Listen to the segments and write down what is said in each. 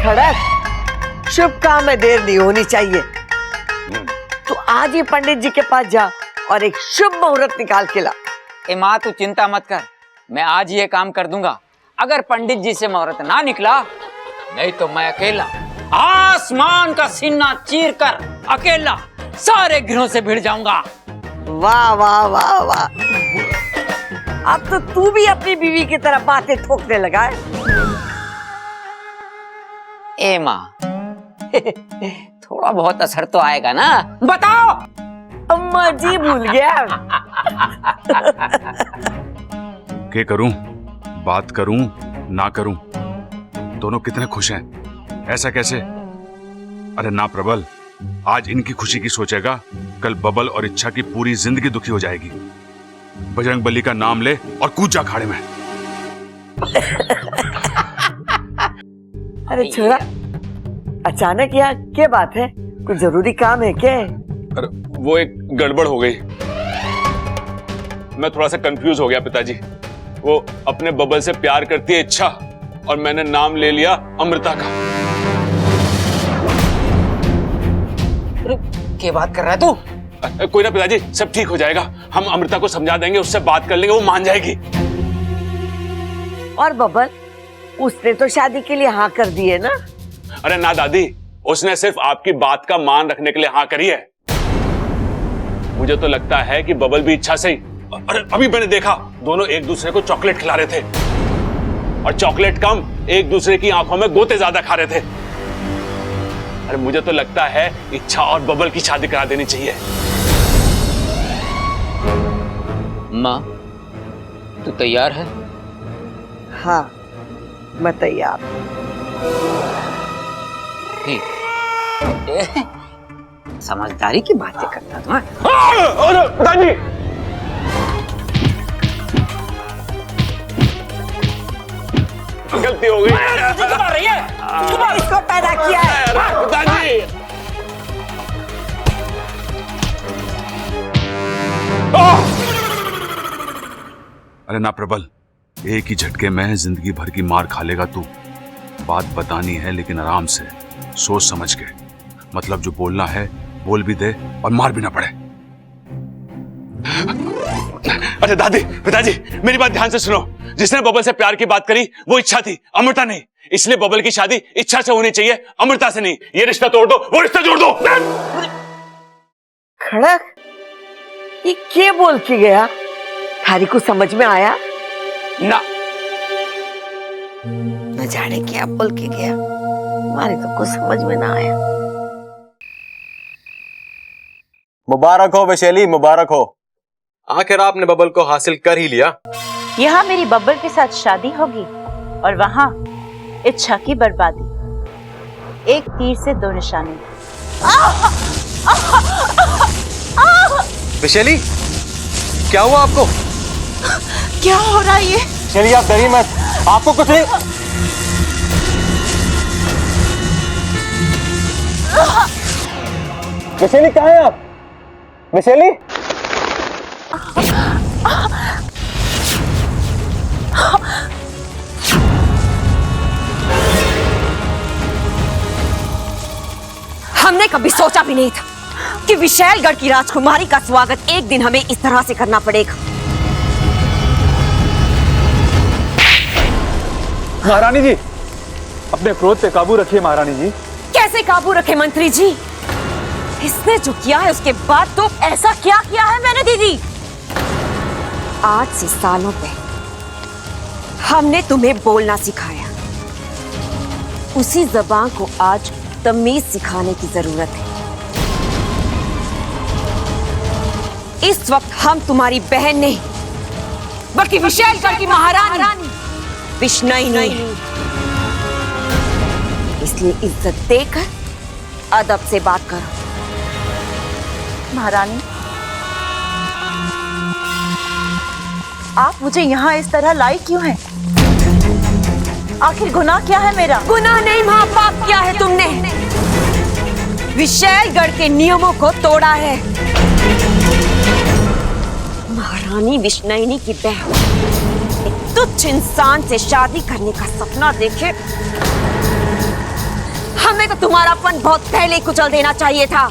खड़क, शुभ काम में देर नहीं होनी चाहिए। तो आज ही पंडित जी के पास जा और एक शुभ मुहूर्त निकाल के ला। ए माँ, तू चिंता मत कर, मैं आज ये काम कर दूंगा। अगर पंडित जी से मुहूर्त ना निकला, नहीं तो मैं अकेला आसमान का सीना चीर कर अकेला सारे ग्रहों से भिड़ जाऊंगा। वाह वाह वाह वाह, अब तो तू भी अपनी बीवी की तरह बातें ठोकने लगा है। ए माँ, थोड़ा बहुत असर तो आएगा ना, बताओ। अम्मा जी भूल गया। क्या करूं, बात करूं ना करूं, दोनों कितने खुश हैं। ऐसा कैसे? अरे ना प्रबल, आज इनकी खुशी की सोचेगा, कल बबल और इच्छा की पूरी जिंदगी दुखी हो जाएगी। बजरंगबली का नाम ले और कूद जा खाड़े में। अरे छोरा, अचानक यहाँ क्या बात है? कुछ जरूरी काम है क्या? अरे वो एक गड़बड़ हो गई, मैं थोड़ा सा कंफ्यूज हो गया पिताजी। वो अपने बबल से प्यार करती है इच्छा, और मैंने नाम ले लिया अमृता का। क्या बात कर रहा है तू? कोई ना पिताजी, सब ठीक हो जाएगा। हम अमृता को समझा देंगे, उससे बात कर लेंगे, वो मान जाएगी। और बबल, उसने तो शादी के लिए हाँ कर दी है ना? अरे ना दादी, उसने सिर्फ आपकी बात का मान रखने के लिए हाँ करी है। मुझे तो लगता है कि बबल भी इच्छा से ही, अरे अभी मैंने देखा, दोनों एक दूसरे को चॉकलेट खिला रहे थे, और चॉकलेट कम, एक दूसरे की आंखों में गोते ज्यादा खा रहे थे। अरे मुझे तो लगता है इच्छा और बबल की शादी करा देनी चाहिए। माँ, तू तैयार है? हाँ, मैं तैयार। ठीक। समझदारी की बातें करता तू। अरे दादी, गलती हो गई। रही है, इसको पैदा किया है। दादी, अरे ना प्रबल, एक ही झटके में जिंदगी भर की मार खा लेगा तू। बात बतानी है लेकिन आराम से, सोच समझ के। मतलब जो बोलना है बोल भी दे और मार भी ना पड़े। अरे दादी, पिताजी, मेरी बात ध्यान से सुनो। जिसने बबल से प्यार की बात करी वो इच्छा थी, अमृता नहीं। इसलिए बबल की शादी इच्छा से होनी चाहिए, अमृता से नहीं। ये रिश्ता तोड़ दो, वो रिश्ता जोड़ दो। खड़क, ये क्या बोल के गया? थारी को समझ में आया ना? न जाने क्या बोल के गया, हमारे तो कुछ समझ में ना आया। मुबारक हो वैशाली, मुबारक हो। आखिर आपने बबल को हासिल कर ही लिया। यहाँ मेरी बबल के साथ शादी होगी और वहाँ इच्छा की बर्बादी। एक तीर से दो निशाने। वैशाली, क्या हुआ आपको? क्या हो रहा है ये? चलिए आप डरिए मत, आपको कुछ नहीं। वैशाली कहाँ हैं आप? वैशाली, हमने कभी सोचा भी नहीं था कि विशालगढ़ की राजकुमारी का स्वागत एक दिन हमें इस तरह से करना पड़ेगा। महारानी जी, अपने क्रोध पे काबू रखिए। महारानी जी, कैसे काबू रखे मंत्री जी? इसने जो किया है उसके बाद तो ऐसा क्या किया है मैंने दीदी? आज से सालों पहले हमने तुम्हें बोलना सिखाया, उसी जबान को आज तमीज सिखाने की जरूरत है। इस वक्त हम तुम्हारी बहन नहीं बल्कि विशालगढ़ की महारानी विष्णु नहीं, इसलिए इज्जत देकर अदब से बात करो। महारानी, आप मुझे यहाँ इस तरह लाई क्यों हैं? आखिर गुनाह क्या है मेरा? गुनाह नहीं, महापाप किया है तुमने। विशालगढ़ के नियमों को तोड़ा है। महारानी विष्णु की बहन एक तुच्छ इंसान से शादी करने का सपना देखे हमें तो तुम्हारापन बहुत पहले ही कुचल देना चाहिए था।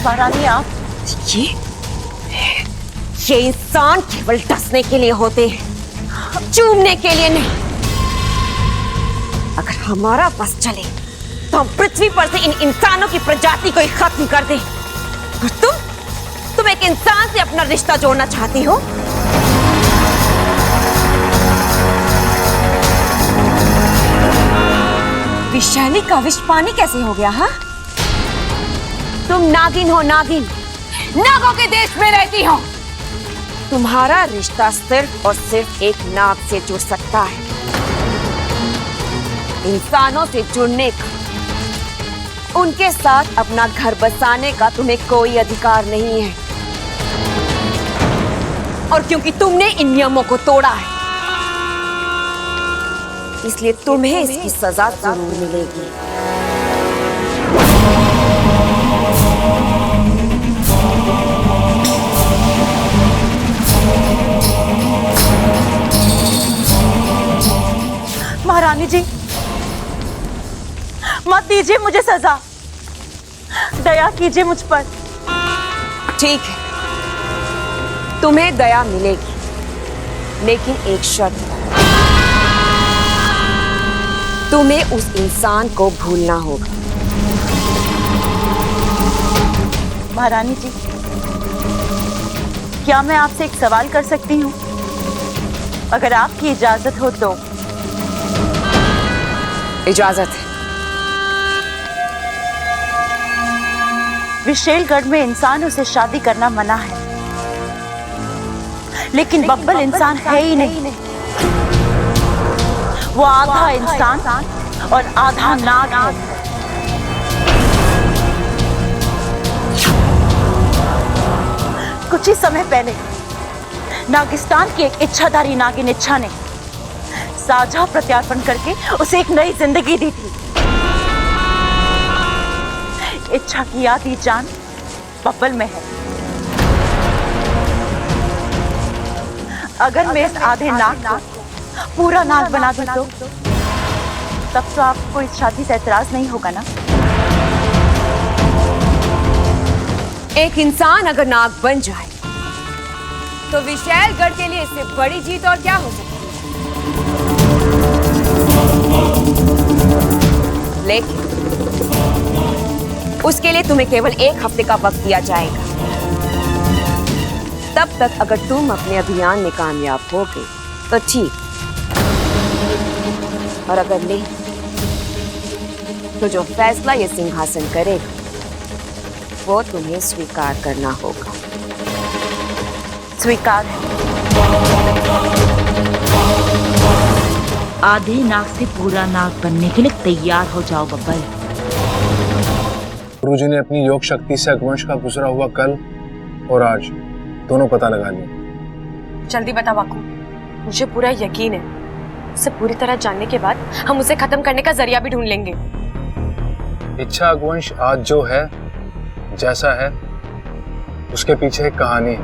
महारानी आप ये इंसान केवल डसने के लिए होते हैं, चूमने के लिए नहीं। अगर हमारा बस चले तो हम पृथ्वी पर से इन इंसानों की प्रजाति को ही खत्म कर दें। और तुम एक इंसान से अपना रिश्ता जोड़ना चाहती हो? विषैली का विष पानी कैसे हो गया? हाँ, तुम नागिन हो, नागिन। नागों के देश में रहती हो। तुम्हारा रिश्ता सिर्फ और सिर्फ एक नाग से जुड़ सकता है। इंसानों से जुड़ने का, उनके साथ अपना घर बसाने का तुम्हें कोई अधिकार नहीं है। और क्योंकि तुमने इन नियमों को तोड़ा है, इसलिए तुम्हें इसकी सजा जरूर मिलेगी। महारानी जी, मत दीजिए मुझे सजा, दया कीजिए मुझ पर। ठीक है, तुम्हें दया मिलेगी, लेकिन एक शर्त है। तुम्हें उस इंसान को भूलना होगा। महारानी जी, क्या मैं आपसे एक सवाल कर सकती हूँ? अगर आपकी इजाजत हो तो। इजाजत है। विशेलगढ़ में इंसानों से शादी करना मना है, लेकिन बब्बल इंसान है ही नहीं। वो आधा इंसान और आधा नाग है। कुछ ही समय पहले नागिस्तान की एक इच्छाधारी नागिन इच्छा ने साझा प्रत्यार्पण करके उसे एक नई जिंदगी दी थी। इच्छा की आधी जान बब्बल में है। अगर मैं इस आधे नाग को पूरा नाग बना दूं तो तब तो आपको इस शादी से एतराज नहीं होगा ना? एक इंसान अगर नाग बन जाए तो विशैलगढ़ के लिए इससे बड़ी जीत और क्या हो सकती है? लेकिन उसके लिए तुम्हें केवल 1 हफ्ते का वक्त दिया जाएगा। तब तक अगर तुम अपने अभियान में कामयाब हो गए तो ठीक, और अगर नहीं तो जो फैसला ये सिंहासन करेगा वो तुम्हें स्वीकार करना होगा। स्वीकार है। आधे नाग से पूरा नाग बनने के लिए तैयार हो जाओ बब्बल। गुरुजी ने अपनी योग शक्ति से अगवंश का गुजरा हुआ कल और आज दोनों पता लगा लिया। जल्दी बता बाकू, मुझे पूरा यकीन है उसे पूरी तरह जानने के बाद हम उसे खत्म करने का जरिया भी ढूंढ लेंगे। इच्छा अगवंश आज जो है, जैसा है, उसके पीछे एक कहानी है।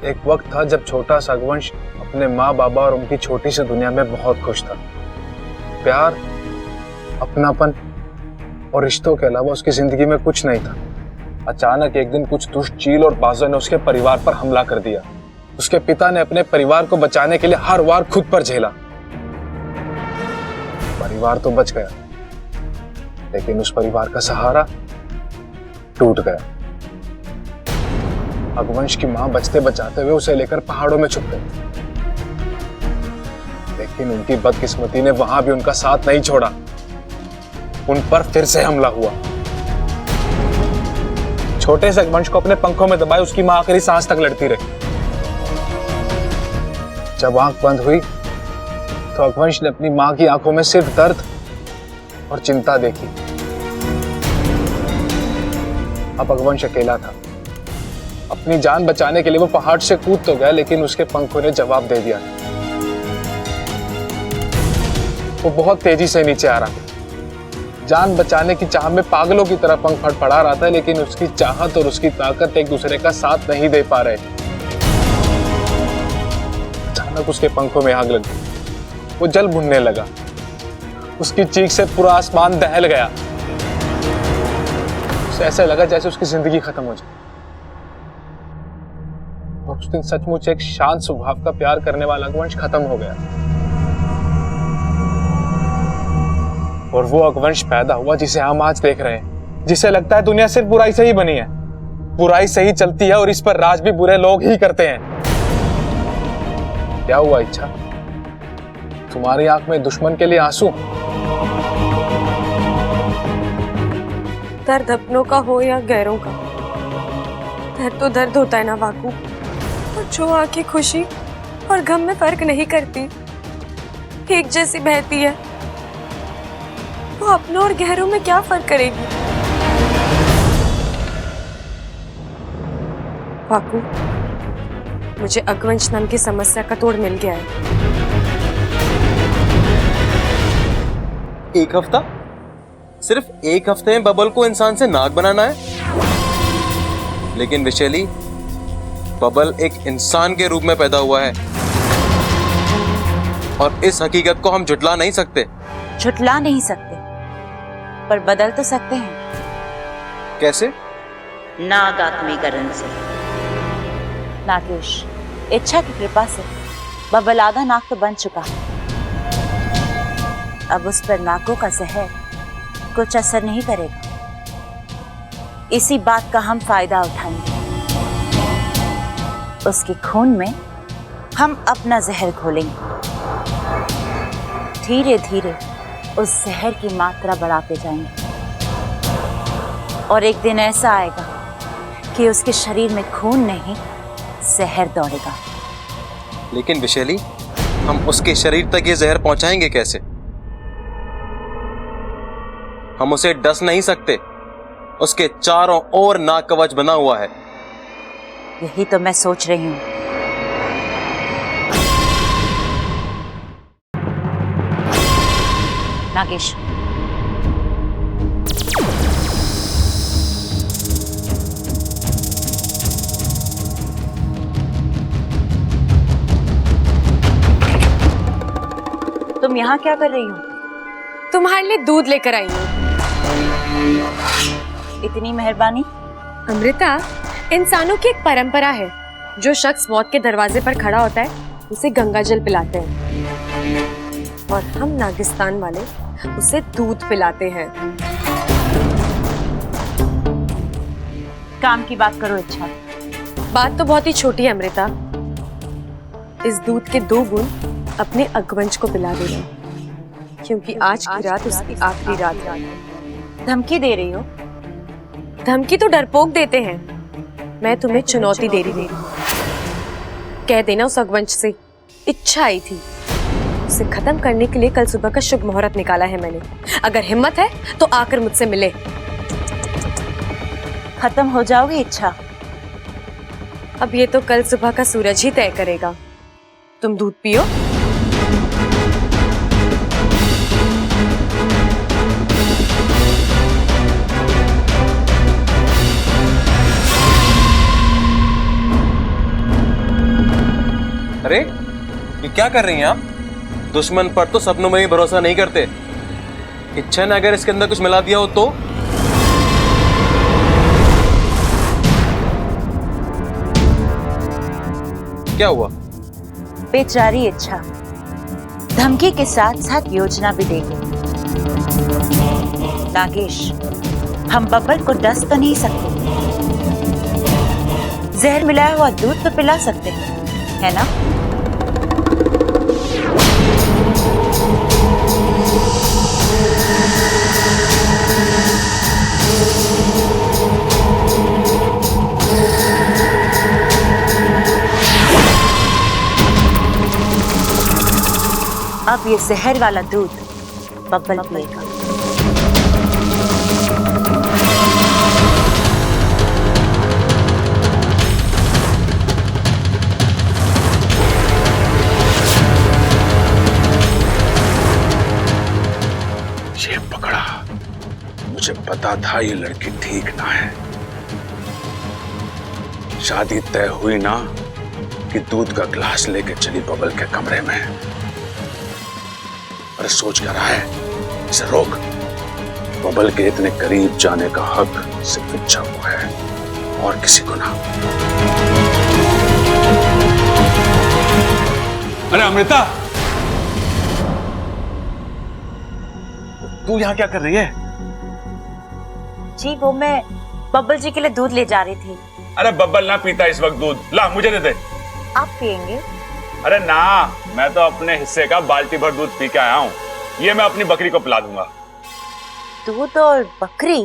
एक वक्त था जब छोटा सा अगवंश अपने माँ बाबा और उनकी छोटी सी दुनिया में बहुत खुश था। प्यार, अपनापन और रिश्तों के अलावा उसकी जिंदगी में कुछ नहीं था। अचानक एक दिन कुछ दुष्ट चील और बाजों ने उसके परिवार पर हमला कर दिया। उसके पिता ने अपने परिवार को बचाने के लिए हर वार खुद पर झेला। परिवार तो बच गया, लेकिन उस परिवार का सहारा टूट गया। अगवंश की मां बचते बचाते हुए उसे लेकर पहाड़ों में छुप गई, लेकिन उनकी बदकिस्मती ने वहां भी उनका साथ नहीं छोड़ा। उन पर फिर से हमला हुआ। छोटे से अगवंश को अपने पंखों में दबाए उसकी मां आखिरी सांस तक लड़ती रही। जब आंख बंद हुई तो अगवंश ने अपनी मां की आंखों में सिर्फ दर्द और चिंता देखी। अब अगवंश अकेला था। अपनी जान बचाने के लिए वो पहाड़ से कूद तो गया, लेकिन उसके पंखों ने जवाब दे दिया। वो बहुत तेजी से नीचे आ रहा था। जान बचाने की चाह में पागलों की तरह पंख फड़फड़ा रहा था, लेकिन उसकी चाहत और उसकी ताकत एक दूसरे का साथ नहीं दे पा रहे। अचानक उसके पंखों में आग लगी। वो जल भुनने लगा। उसकी चीख से पूरा आसमान दहल गया। उसे ऐसा लगा जैसे उसकी जिंदगी खत्म हो जाए। और उस दिन सचमुच एक शांत स्वभाव का प्यार करने वाला अगवंश खत्म हो गया और वो अगवंश पैदा हुआ जिसे हम आज देख रहे हैं, जिसे लगता है दुनिया सिर्फ बुराई से ही बनी है, बुराई से ही चलती है और इस पर राज भी बुरे लोग ही करते हैं। क्या हुआ इच्छा? तुम्हारी आंख में दुश्मन के लिए आंसू? दर्द अपनों का हो या गैरों का, दर्द तो दर्द होता है ना वाकू। और जो आंखें खुशी और गम में फर्क नहीं करती, एक जैसी बहती है, वो अपनों और गहरों में क्या फर्क करेगी? वाकू, मुझे अगवंश नाम की समस्या का तोड़ मिल गया है। एक हफ्ता? सिर्फ एक हफ्ते में बबल को इंसान से नाग बनाना है? लेकिन विशेली, बबल एक इंसान के रूप में पैदा हुआ है और इस हकीकत को हम झुटला नहीं सकते। झुटला नहीं सकते, पर बदल तो सकते हैं। कैसे? नाग आत्मीकरण से। नागेश, इच्छा की कृपा से बबल आधा नाग तो बन चुका है। अब उस पर नागों का जहर कुछ असर नहीं करेगा। इसी बात का हम फायदा उठाएंगे। उसके खून में हम अपना जहर घोलेंगे। धीरे धीरे उस जहर की मात्रा बढ़ाते जाएंगे और एक दिन ऐसा आएगा कि उसके शरीर में खून नहीं, जहर दौड़ेगा। लेकिन विशेली, हम उसके शरीर तक ये जहर पहुंचाएंगे कैसे? हम उसे डस नहीं सकते। उसके चारों ओर नाग कवच बना हुआ है। यही तो मैं सोच रही हूं। नागेश, तुम यहाँ क्या कर रही हो? तुम्हारे लिए दूध लेकर आई हूँ। इतनी मेहरबानी। अमृता, इंसानों की एक परंपरा है, जो शख्स मौत के दरवाजे पर खड़ा होता है उसे गंगा जल पिलाते हैं और हम नागिस्तान वाले उसे दूध पिलाते हैं। काम की बात करो। इच्छा, बात तो बहुत ही छोटी है अमृता। इस दूध के 2 बूंद अपने अगवंश को पिला देना, क्योंकि आज की रात उसकी आखिरी रात है। धमकी दे रही हो? धमकी तो डरपोक देते हैं, मैं तुम्हें चुनौती दे रही हूँ। कह देना उस अगवंश से इच्छा आई थी, उसे खत्म करने के लिए कल सुबह का शुभ मुहूर्त निकाला है मैंने। अगर हिम्मत है तो आकर मुझसे मिले। खत्म हो जाओगी इच्छा? अब ये तो कल सुबह का सूरज ही तय करेगा। तुम दूध पियो। अरे, ये क्या कर रही हैं आप? दुश्मन पर तो सपनों में भी भरोसा नहीं करते। इच्छा ने अगर इसके अंदर कुछ मिला दिया हो तो? क्या हुआ? बेचारी इच्छा धमकी के साथ साथ योजना भी देगी। नागेश, हम बब्बल को डस तो नहीं सकते, जहर मिलाया हुआ दूध तो पिला सकते हैं, है ना? अब ये जहर वाला दूध बब्बल पिएगा। ये पकड़ा, मुझे पता था ये लड़की ठीक ना है। शादी तय हुई ना कि दूध का गिलास लेके चली बबल के कमरे में। अरे सोच क्या रहा है, इसे रोक। बबल के इतने करीब जाने का हक सिर्फ इच्छा को है और किसी को ना। अरे अमृता, तू यहाँ क्या कर रही है? जी वो मैं बब्बल जी के लिए दूध ले जा रही थी। अरे बब्बल ना पीता इस वक्त दूध, ला मुझे दे दे। आप पियेंगे? अरे ना, मैं तो अपने हिस्से का बाल्टी भर दूध पी के आया हूँ। ये मैं अपनी बकरी को पिला दूंगा। दूध और बकरी?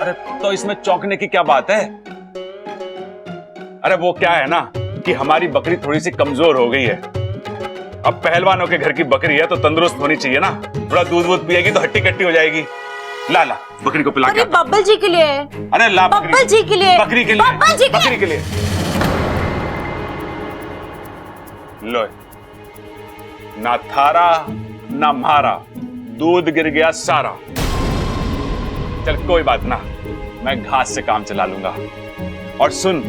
अरे तो इसमें चौंकने की क्या बात है? अरे वो क्या है ना कि हमारी बकरी थोड़ी सी कमजोर हो गई है। अब पहलवानों के घर की बकरी है तो तंदुरुस्त होनी चाहिए ना। थोड़ा दूध वूध पिएगी तो हट्टी कट्टी हो जाएगी। ला ला बकरी को पिला के। अरे बब्बल जी के लिए। अरे ला बब्बल जी के लिए। बकरी के लिए। बब्बल जी के बकरी के लिए। लो, ना थारा ना मारा, दूध गिर गया सारा। चल कोई बात ना, मैं घास से काम चला लूंगा। और सुन,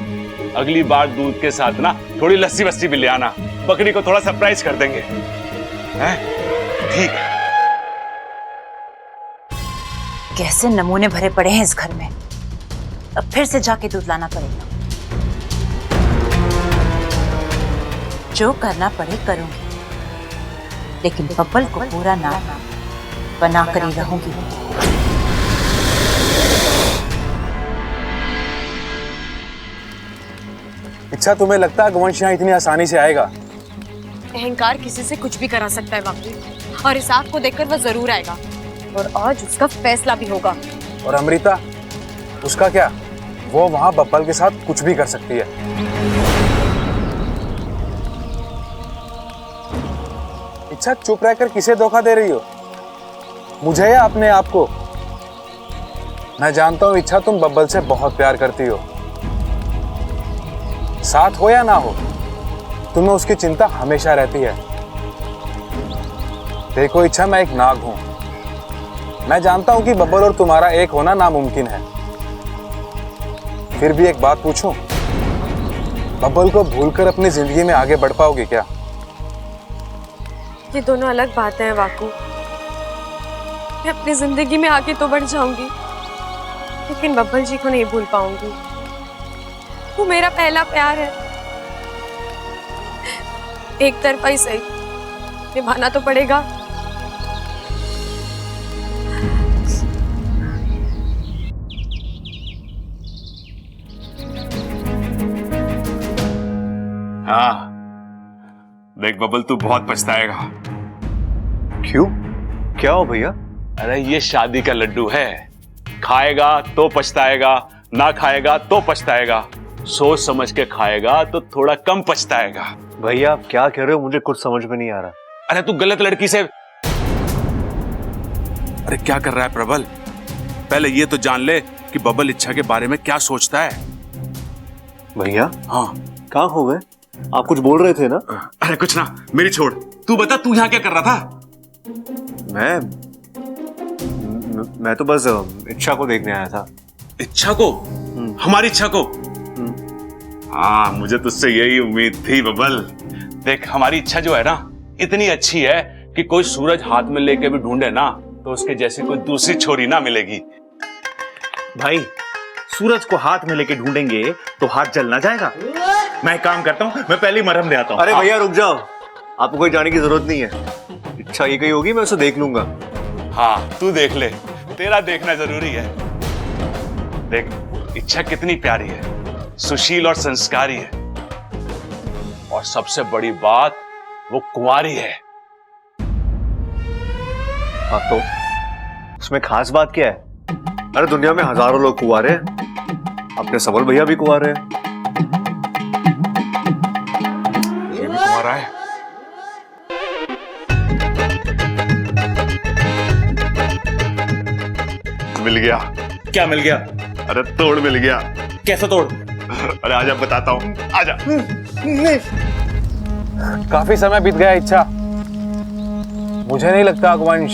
अगली बार दूध के साथ ना थोड़ी लस्सी वस्सी भी ले आना, बकरी को थोड़ा सरप्राइज कर देंगे। हैं? ठीक है। कैसे नमूने भरे पड़े हैं इस घर में। अब फिर से जाके दूध लाना पड़ेगा। जो करना पड़े करूंगी, लेकिन बब्बल को पूरा ना बना कर ही रहूंगी। इच्छा, तुम्हें लगता है गोवंश यहाँ इतनी आसानी से आएगा? अहंकार किसी से कुछ भी करा सकता है बापू, और इस आग को देखकर वह जरूर आएगा और आज उसका फैसला भी होगा। और अमृता, उसका क्या? वो वहां बब्बल के साथ कुछ भी कर सकती है। इच्छा, चुप रहकर किसे धोखा दे रही हो? मुझे या अपने आप को? मैं जानता हूं इच्छा, तुम बब्बल से बहुत प्यार करती हो। साथ हो या ना हो, तुम्हें उसकी चिंता हमेशा रहती है। देखो इच्छा, मैं एक नाग हूं। मैं जानता हूं कि बब्बल और तुम्हारा एक होना नामुमकिन है। फिर भी एक बात पूछूं, बब्बल को भूलकर अपनी जिंदगी में आगे बढ़ पाओगे क्या? ये दोनों अलग बातें हैं वाकू। मैं अपनी जिंदगी में आगे तो बढ़ जाऊंगी, लेकिन बब्बल जी को नहीं भूल पाऊंगी। वो मेरा पहला प्यार है। एक तरफा ही सही, निभाना तो पड़ेगा। हाँ देख बबल, तू बहुत पछताएगा। क्यों? क्या हो भैया? अरे ये शादी का लड्डू है, खाएगा तो पछताएगा, ना खाएगा तो पछताएगा। सोच समझ के खाएगा तो थोड़ा कम पछताएगा। भैया आप क्या कह रहे हो? मुझे कुछ समझ में नहीं आ रहा। अरे तू गलत लड़की से। अरे क्या कर रहा है प्रबल? पहले ये तो जान ले कि बबल इच्छा के बारे में क्या सोचता है। भैया हाँ, कहाँ हो गए? आप कुछ बोल रहे थे ना? अरे कुछ ना, मेरी छोड़। तू बता, तू यहाँ क्या कर रहा था? मैं तो बस इच्छा को देखने आया था। इच्छा को? हमारी इच्छा को? हाँ, मुझे तुझसे यही उम्मीद थी बबल। देख, हमारी इच्छा जो है ना, इतनी अच्छी है कि कोई सूरज हाथ में लेके भी ढूंढे ना तो उसके जैसी कोई दूसरी छोरी ना मिलेगी। भाई, सूरज को हाथ में लेके ढूंढेंगे तो हाथ जल ना जाएगा। मैं एक काम करता हूँ, मैं पहले मरहम ले आता हूँ। अरे भैया रुक जाओ, आपको कोई जाने की जरूरत नहीं है। इच्छा ये कहीं होगी, मैं उसे देख लूंगा। हाँ तू देख ले, तेरा देखना जरूरी है। देख, इच्छा कितनी प्यारी है, सुशील और संस्कारी है, और सबसे बड़ी बात वो कुंवारी है। हाँ तो उसमें खास बात क्या है? अरे दुनिया में हजारों लोग कुंवारे हैं, अपने सबल भैया भी कुंवारे हैं। ये भी कुंवारा है। मिल गया। क्या मिल गया? अरे तोड़ मिल गया। कैसा तोड़? अरे आजा बताता हूँ, आजा। काफी समय बीत गया इच्छा, मुझे नहीं लगता गोवंश।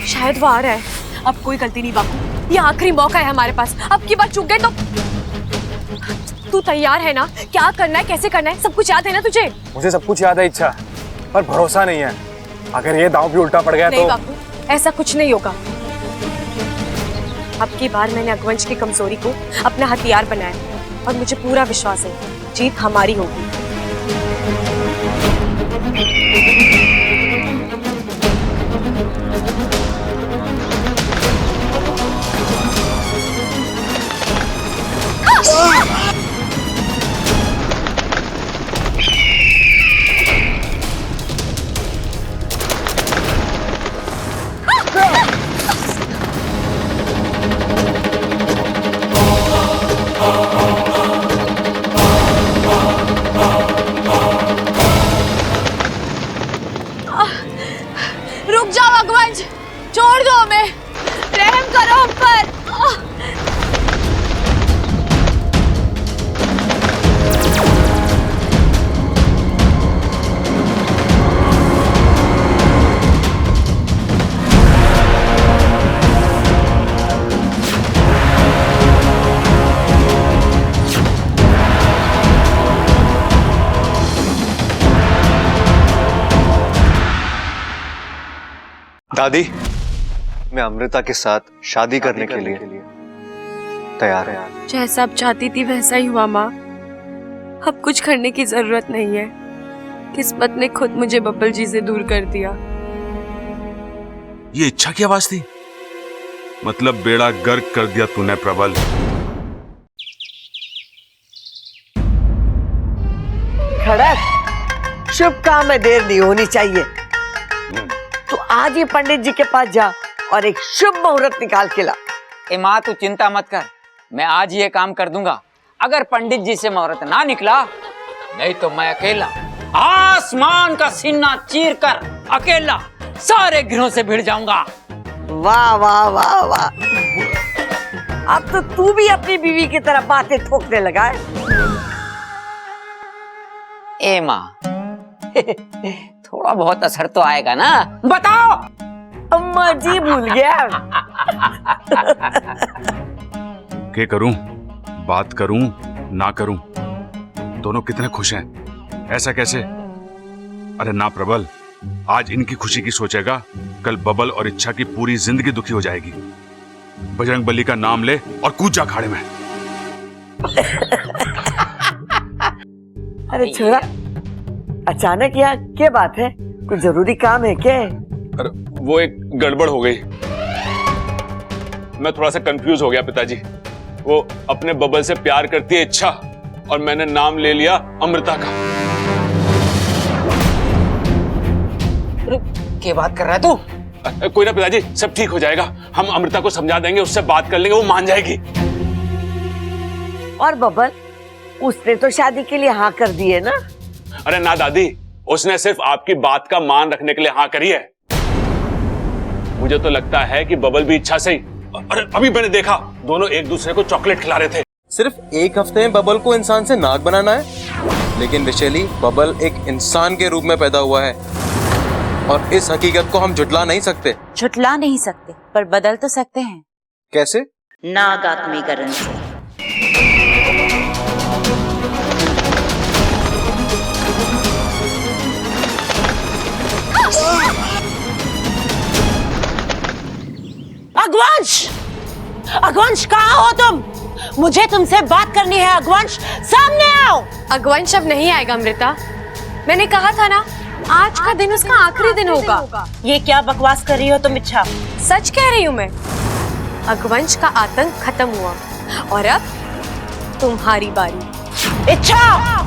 शायद वो आ रहा है। अब कोई गलती नहीं बापू, ये आखिरी मौका है हमारे पास। अब की बात चूक गए तो तू तैयार है ना? क्या करना है, कैसे करना है, सब कुछ याद है ना तुझे? मुझे सब कुछ याद है इच्छा, पर भरोसा नहीं है। अगर ये दांव भी उल्टा पड़ गया नहीं तो बापू, ऐसा कुछ नहीं होगा। अब की बार मैंने अगवंश की कमजोरी को अपना हथियार बनाया और मुझे पूरा विश्वास है जीत हमारी होगी। रुक जाओ अगवंश, छोड़ दो हमें, रहम करो हम पर। दादी, मैं अमृता के साथ शादी करने के लिए तैयार है। जैसा अब चाहती थी वैसा ही हुआ माँ। अब कुछ करने की जरूरत नहीं है। किस्मत ने खुद मुझे बब्बल जी से दूर कर दिया। ये इच्छा की आवाज थी? मतलब बेड़ा गर्क कर दिया तूने प्रबल। खड़क, शुभ काम में देर नहीं होनी चाहिए। तो आज ही पंडित जी के पास जा और एक शुभ मुहूर्त निकाल के ला। ए माँ, तू चिंता मत कर, मैं आज ये काम कर दूंगा। अगर पंडित जी से मुहूर्त ना निकला, नहीं तो मैं अकेला आसमान का सीना चीर कर अकेला सारे ग्रहों से भिड़ जाऊंगा। वाह वाह वाह वाह, अब तो तू भी अपनी बीवी की तरह बातें ठोकने लगा है। ए माँ, थोड़ा बहुत असर तो आएगा ना, बताओ। अम्मा जी भूल गया। क्या करूं, बात करूं ना करूं, दोनों कितने खुश हैं। ऐसा कैसे? अरे ना प्रबल, आज इनकी खुशी की सोचेगा, कल बबल और इच्छा की पूरी जिंदगी दुखी हो जाएगी। बजरंग बली का नाम ले और कूद जा खाड़े में। अरे छोरा, अचानक यहाँ क्या बात है? कुछ जरूरी काम है क्या? अरे वो एक गड़बड़ हो गई, मैं थोड़ा सा कंफ्यूज हो गया पिताजी। वो अपने बबल से प्यार करती है इच्छा, और मैंने नाम ले लिया अमृता का। क्या बात कर रहा है तू? कोई ना पिताजी, सब ठीक हो जाएगा। हम अमृता को समझा देंगे, उससे बात कर लेंगे, वो मान जाएगी। और बबल, उसने तो शादी के लिए हाँ कर दी है ना? अरे ना दादी, उसने सिर्फ आपकी बात का मान रखने के लिए हाँ करी है। मुझे तो लगता है कि बबल भी इच्छा से ही, अरे अभी मैंने देखा, दोनों एक दूसरे को चॉकलेट खिला रहे थे। सिर्फ एक हफ्ते में बबल को इंसान से नाग बनाना है? लेकिन विशेली, बबल एक इंसान के रूप में पैदा हुआ है और इस हकीकत को हम झुटला नहीं सकते। झुटला नहीं सकते, पर बदल तो सकते हैं। कैसे? नाग आत्मीकरण से। अगवंश, अगवंश कहाँ हो तुम? मुझे तुमसे बात करनी है। अगवंश, सामने आओ। अगवंश अब नहीं आएगा अमृता, मैंने कहा था ना, आज का दिन उसका आखिरी दिन होगा। ये क्या बकवास कर रही हो तुम इच्छा? सच कह रही हूँ मैं। अगवंश का आतंक खत्म हुआ और अब तुम्हारी बारी। इच्छा,